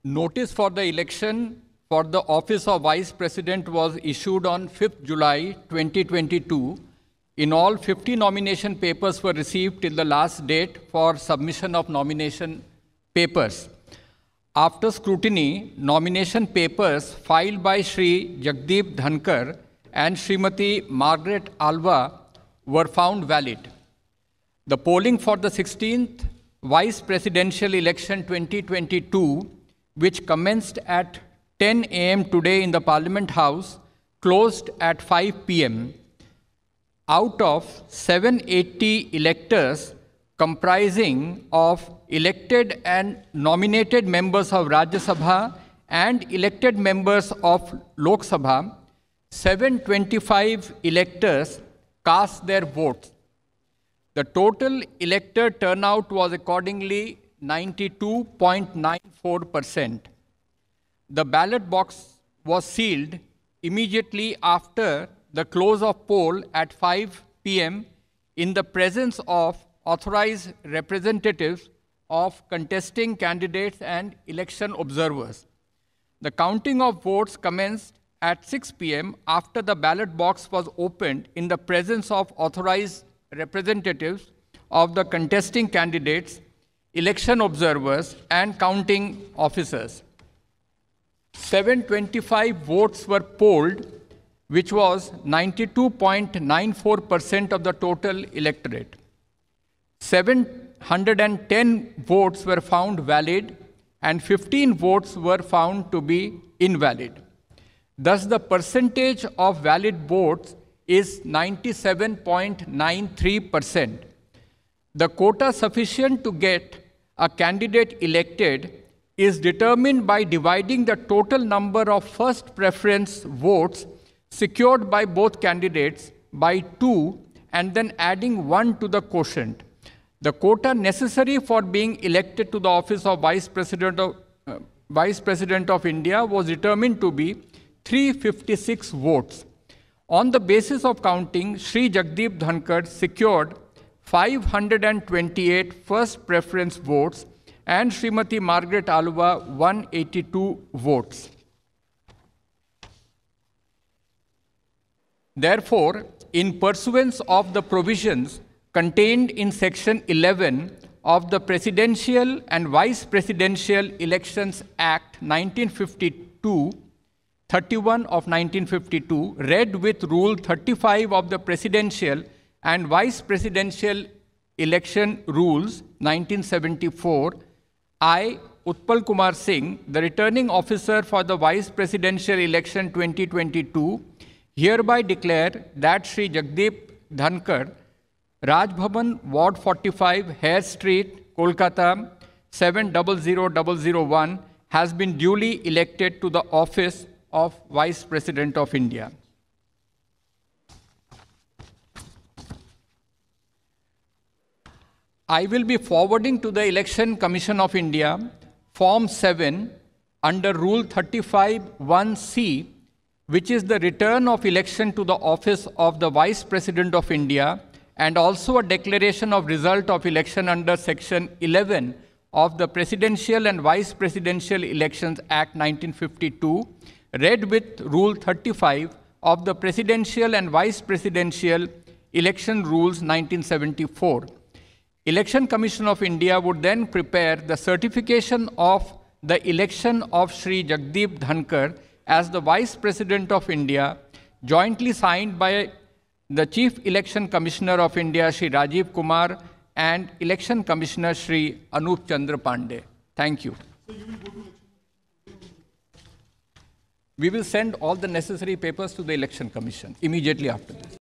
Notice for the election for the office of Vice President was issued on 5th July 2022. In all, 50 nomination papers were received till the last date for submission of nomination papers. After scrutiny, nomination papers filed by Shri Jagdeep Dhankar and Srimati Margaret Alva were found valid. The polling for the 16th Vice Presidential Election 2022, which commenced at 10 a.m. today in the Parliament House, closed at 5 p.m. Out of 780 electors comprising of elected and nominated members of Rajya Sabha and elected members of Lok Sabha, 725 electors cast their votes. The total elector turnout was accordingly 92.94%. The ballot box was sealed immediately after the close of poll at 5 p.m. in the presence of authorized representatives of contesting candidates and election observers. The counting of votes commenced at 6 p.m. after the ballot box was opened in the presence of authorized representatives of the contesting candidates, election observers, and counting officers. 725 votes were polled, which was 92.94% of the total electorate. 710 votes were found valid and 15 votes were found to be invalid. Thus, the percentage of valid votes is 97.93%. The quota sufficient to get a candidate elected is determined by dividing the total number of first preference votes secured by both candidates by 2 and then adding 1 to the quotient. The quota necessary for being elected to the office of Vice President of India was determined to be 356 votes. On the basis of counting, Shri Jagdeep Dhankar secured 528 first preference votes and Srimati Margaret Alva 182 votes. Therefore, in pursuance of the provisions contained in Section 11 of the Presidential and Vice Presidential Elections Act 31 of 1952, read with Rule 35 of the Presidential and Vice Presidential Election Rules 1974, I, Utpal Kumar Singh, the returning officer for the Vice Presidential Election 2022, hereby declare that Shri Jagdeep Dhankar, Raj Bhavan, Ward 45, Hare Street, Kolkata 700001, has been duly elected to the office of Vice President of India. I will be forwarding to the Election Commission of India Form 7 under Rule 35(1)(c), which is the return of election to the office of the Vice President of India, and also a declaration of result of election under Section 11 of the Presidential and Vice Presidential Elections Act 1952, read with Rule 35 of the Presidential and Vice Presidential Election Rules 1974. Election Commission of India would then prepare the certification of the election of Shri Jagdeep Dhankar as the Vice President of India, jointly signed by the Chief Election Commissioner of India, Shri Rajiv Kumar, and Election Commissioner, Shri Anup Chandra Pandey. Thank you. So you will go to election? We will send all the necessary papers to the Election Commission immediately after this.